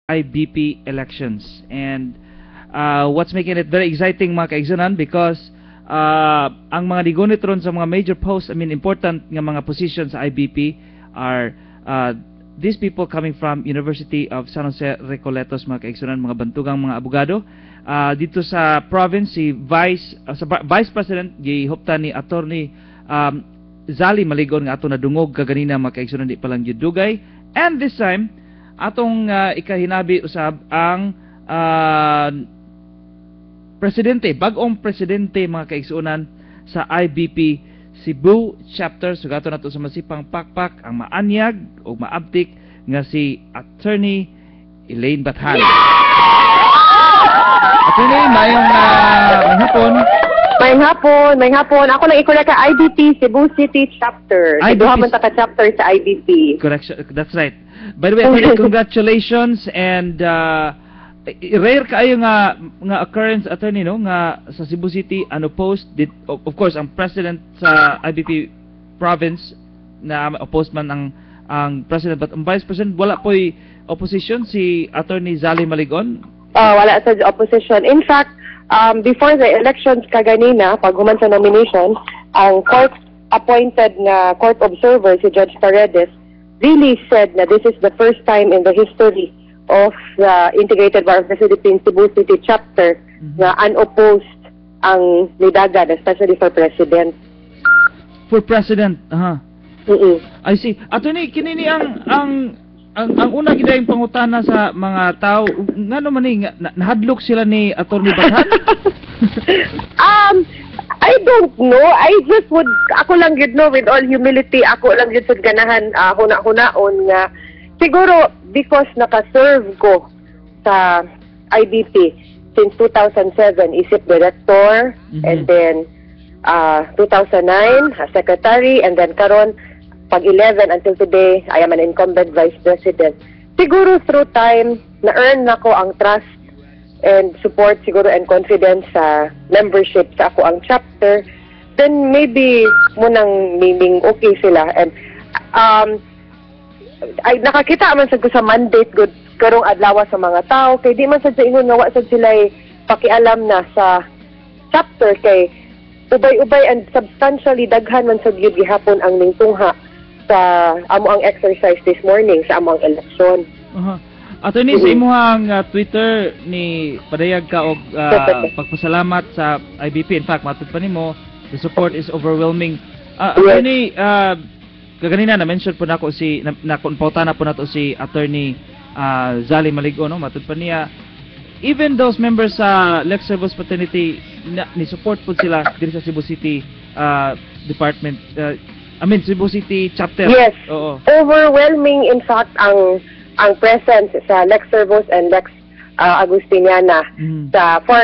IBP elections. And what's making it very exciting, mga kaigsunan, because ang mga digonitron sa mga major posts, I mean important nga mga positions sa IBP are these people coming from University of San Jose Recoletos, mga kaigsunan, mga bantugang mga abogado. Dito sa province, si Vice President gihupta ni Attorney Zali Maligon nga ato nadungog kaganina, mga kaigsunan, di palang dugay. And this time atong ikahinabi usab ang presidente, bagong presidente, mga kaigsunan, sa IBP Cebu chapter. Sugato na to sa masipang pakpak ang maanyag o maabtik nga si Attorney Elaine Bathan. Attorney, mayong hapon. May hapon. Ako lang ikuha ka IBP Cebu City chapter. Duha man ta ka chapter sa IBP. Correct, that's right. By the way, Attorney, congratulations, and rare kaayo nga occurrence, Attorney, no, nga sa Cebu City unopposed. Of course, ang president sa IBP province na opposed man ang president, but ang vice president wala po'y opposition, si Attorney Zali Maligon. Wala sa opposition. In fact, before the elections kaganina, pag human sa nomination, ang court appointed na court observer, si Judge Paredes, really said na this is the first time in the history of the Integrated Bar of the Philippines Cebu City chapter na unopposed ang nidagan, especially for president. For president, I see. Attorney, kinini ang una gidayong pangutana sa mga tao, ngano man ni nahadlok sila ni Attorney Bathan? I don't know. I just would, ako lang yun, no, with all humility, ako lang yun sa ganahan, huna-hunaon nga, siguro, because nakaserve ko sa IBP since 2007, isip director, and then 2009, secretary, and then karon pag 11 until today, I am an incumbent vice president. Siguro through time, na-earn na ko ang trust and support siguro and confidence sa membership sa ako ang chapter, then maybe munang meaning okay sila. And ay nakakita man sad ko sa mandate good karong adlaw sa mga tao, kay di man sad sa ingon nga wa sad sila pakialam na sa chapter, kay ubay-ubay and substantially daghan man sad gyud gihapon ang ningtungha sa amo ang exercise this morning sa amo ang eleksyon. Attorney, sa imuhang Twitter ni padayag ka og pagpasalamat sa IBP. In fact, matod pa nimo, the support is overwhelming. Attorney, kaganina na-mention po nako si nakunpauta na po nato si Attorney Zali Maligon, no? Matod pa niya, even those members sa Lex Servos Fraternity ni support po sila diri sa Cebu City department, Cebu City chapter. Yes. Oo. Overwhelming, in fact, ang presence sa Lex Servos and Lex Agustiniana for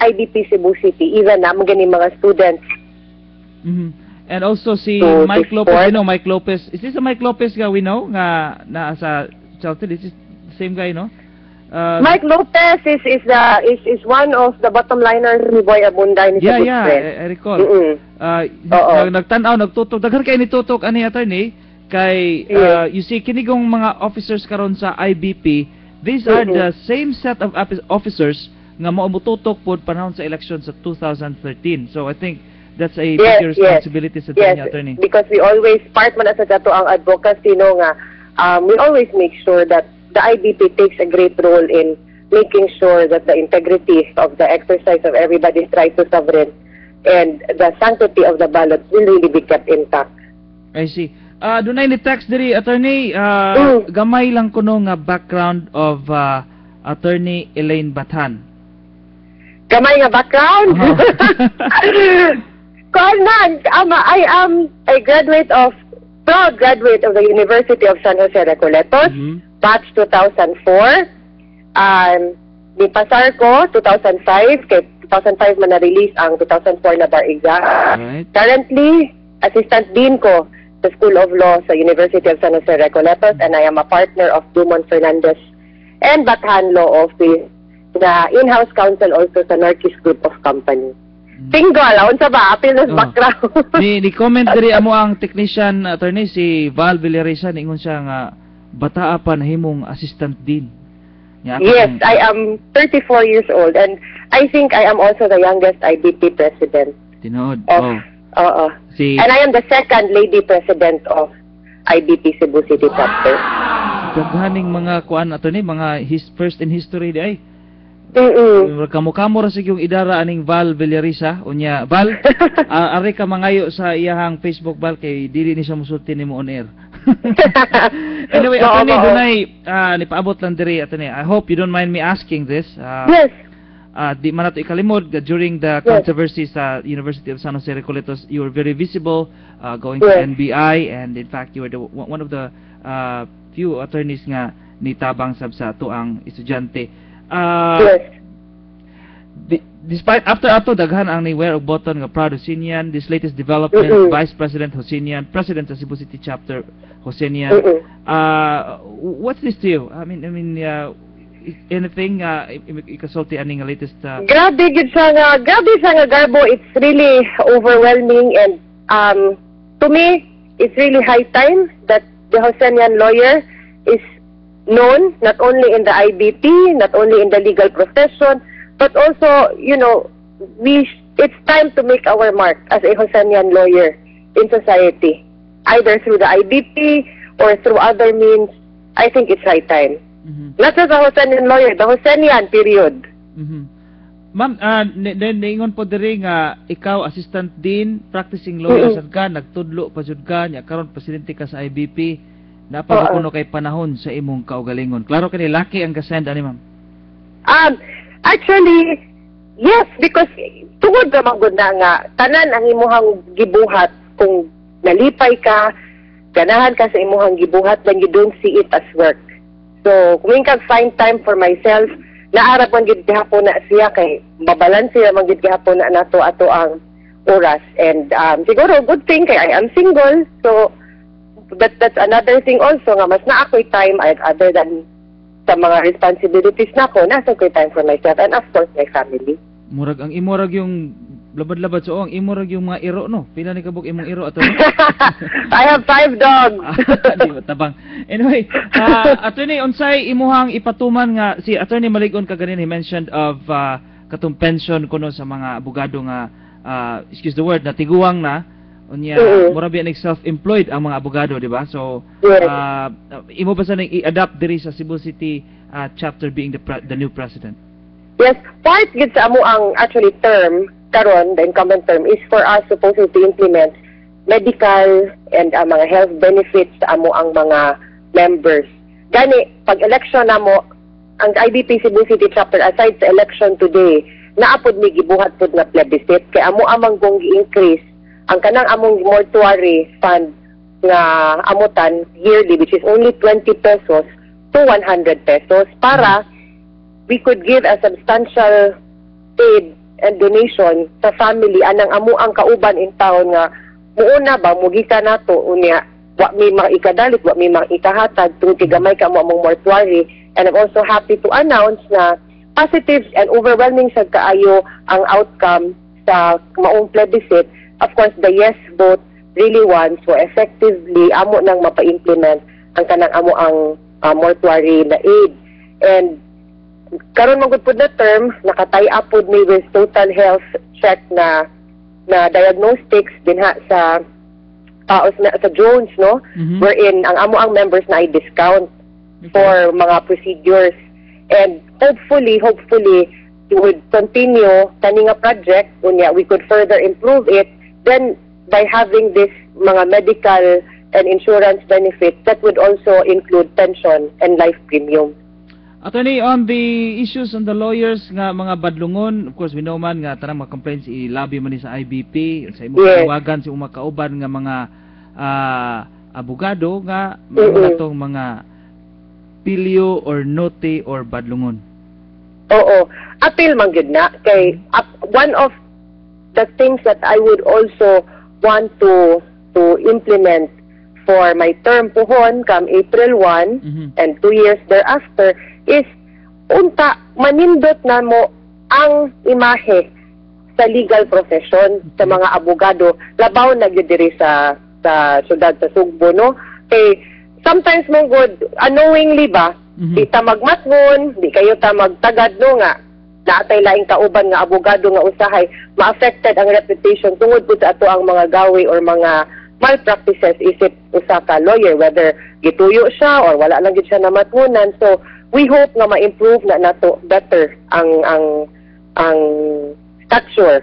IBP Cebu City, even na mga mga students. And also si Mike Lopez, Mike Lopez. Is this a Mike Lopez nga we know nga na sa chapter? This is the same guy, no? Mike Lopez is one of the bottom liners ni Boy Abunday ni Cebu. I recall. Nagtanaw, nagtutok, daghan kay ni tutok ani, Attorney, kay you see kinigong mga officers karon sa IBP, these are the same set of officers nga moumututok pod panahon sa election sa 2013. So I think that's a big responsibility sa niya, Attorney. Because we always part man sa dato ang advocacy, no, nga we always make sure that the IBP takes a great role in making sure that the integrity of the exercise of everybody's right to sovereign and the sanctity of the ballot will really be kept intact. I see. Dunay ni text diri, Attorney, gamay lang kuno nga background of Attorney Elaine Bathan. Gamay nga background? I am a proud graduate of the University of San Jose Recoletos, batch 2004. Di pasar ko 2005, kay 2005 man na-release ang 2004 na bar exam. Right. Currently, assistant dean ko sa School of Law sa University of San Jose Recoletos, and I am a partner of Dumont Fernandez and Bathan Law Office, na in-house counsel also sa Norquist Group of Company. Single, unsa ba? Apil na background. Ni comment diri amo ang technician, Attorney, si Val Villaresa, ningon siya nga bataa pa nahimong assistant dean. Yeah, Yes, I am 34 years old, and I think I am also the youngest IBP president Tinood. of, Oh. Si and I am the second lady president of IBP Cebu City Chapter. daghaning mga kuan ato ni mga first in history di ay. Kamo-kamo ra sig yung idara aning Val Villarisa unya Val ari ka mangayo sa iyahang Facebook Val kay dili ni siya musulti nimo on air. Anyway, ato ni dunay ni paabot lang diri ato ni. I hope you don't mind me asking this. Yes. Di man nato ikalimod during the controversy sa University of San Jose Recoletos, you were very visible going to NBI, and in fact you were one of the few attorneys nga nitabang sab sa tuang estudyante. Despite after daghan ang niware og boton nga proud Hosinian, this latest development, Vice President Hosinian, President sa Cebu City Chapter Hosinian. What's this to you? I mean anything ikasulti aning latest grabe siya nga Garbo. It's really overwhelming, and to me it's really high time that the Hosinian lawyer is known not only in the IBP, not only in the legal profession, but also, you know, it's time to make our mark as a Hosinian lawyer in society, either through the IBP or through other means. I think it's high time. Not just a Hosinian lawyer, the Hosinian period. Ma'am, ningon po diri nga ikaw assistant dean, practicing lawyer sad ka, nagtudlo pa jud ka, nya karon presidente ka sa IBP. Napakuno kay panahon sa imong kaugalingon. Klaro kani laki ang gasend ani ma'am. Actually, yes, because tungod ra man gud na nga tanan ang imuhang gibuhat, kung nalipay ka, ganahan ka sa imuhang gibuhat, then you don't see it as work. So, kung kag find time for myself, naarap man gid gihapon na siya kay mabalanse man gid gihapon na nato ato ang oras. And siguro good thing kay I am single, so that's another thing also nga mas na ako'y time other than sa mga responsibilities nako, nasa ko'y time for myself and of course my family. Murag ang imorag yung labad-labad so ang imorag yung mga iro no. Pila ni kabuk imong iro ato? I have 5 dogs. Di ba tabang. Anyway, attorney unsay imuhang ipatuman nga si Attorney Maligon kaganin he mentioned of katong pension kuno sa mga abogado nga excuse the word na tiguang na unya mura biya nig self-employed ang mga abogado, di ba? So imo ba sa nang i-adapt diri sa Cebu City chapter being the new president? Yes, part gid sa amo ang actually term karon, the incumbent term is for us supposed to implement medical and mga health benefits sa amo ang mga members. Gani pag election namo ang IBP Cebu City chapter, aside sa election today, naapod mi gibuhat pud nga plebiscite kay amo amang gong gi-increase ang kanang among mortuary fund nga amutan yearly, which is only 20 pesos to 100 pesos para we could give a substantial aid and donation sa family anang amo ang kauban in town nga muuna ba mugika nato unya wa mi maikadalit, wa mi maikahatag tungod gamay ka mo among mortuary. And I'm also happy to announce na positive and overwhelming sa kaayo ang outcome sa maong plebiscite. Of course, the yes vote really won, so effectively amo nang mapa-implement ang kanang amo ang mortuary na aid. And karon magud pud na term nakatay-up pud mi with total health check na diagnostics dinha sa sa Jones, no, wherein ang amo ang members na ay discount for mga procedures. And hopefully we would continue tani nga project unya we could further improve it. Then by having this mga medical and insurance benefits, that would also include pension and life premium. Attorney, on the issues on the lawyers nga mga badlungon, of course we know man nga tanang mga complaints ilabi man ni sa IBP sa imong tawagan sa imong kauban nga mga abogado nga mga tong mga pilyo or note or badlungon. Oo, appeal man gid na kay one of the things that I would also want to implement for my term puhon come April 1 and 2 years thereafter is unta manindot na mo ang imahe sa legal profession sa mga abogado labaw na gyud diri sa syudad sa Sugbo, no? Kay sometimes mong good unknowingly ba Mhm. Di ta magmatngon, di kayo ta magtagad no nga. Naatay laing kauban nga abogado nga usahay, ma-affected ang reputation tungod po sa ato ang mga gawi or mga malpractices isip usa ka lawyer, whether gituyo siya or wala lang gid siya namatngunan. So we hope nga ma-improve na nato better ang stature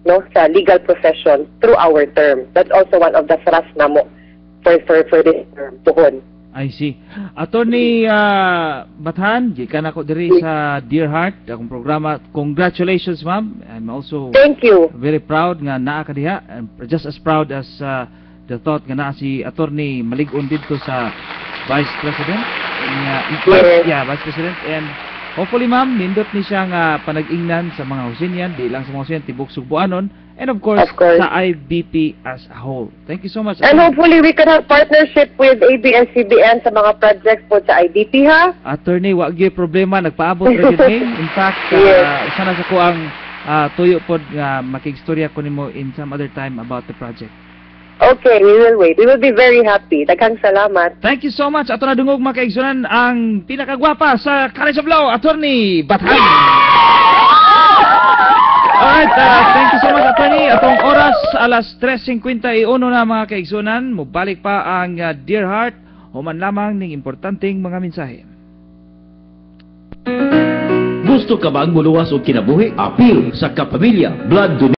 no sa legal profession through our term. That's also one of the thrust namo for this term tuhon. I see. Attorney Bathan, gikan ako diri sa Dear Heart, akong programa. Congratulations, ma'am. I'm also Thank you. very proud nga naa ka diha. I'm just as proud as the thought nga naa si Attorney Malig-on dito sa Vice President. Yes. Vice President. And hopefully, ma'am, nindot ni siya nga panag-ingnan sa mga Husinyan, di lang sa mga Husinyan, tibok Sugbuanon, and of course, sa IBP as a whole. Thank you so much. And hopefully we could have partnership with ABS-CBN sa mga projects po sa IDP, ha? Attorney, wag gyud problema, nagpaabot ra gyud ni. In fact, Yes. sana sa ko ang tuyo pod nga makigstorya ko nimo in some other time about the project. Okay, we will wait. We will be very happy. Daghang salamat. Thank you so much. Ato na dungog mga kaigsunan ang pinakagwapa sa College of Law, Attorney Bathan. Alright, thank you so much, Attorney. Atong oras, alas 3:51 na mga kaigsunan. Mubalik pa ang Dear Heart, human lamang ning importanteng mga mensahe. Gusto ka bang muluwas o kinabuhi? Appeal sa Kapamilya Blood Donation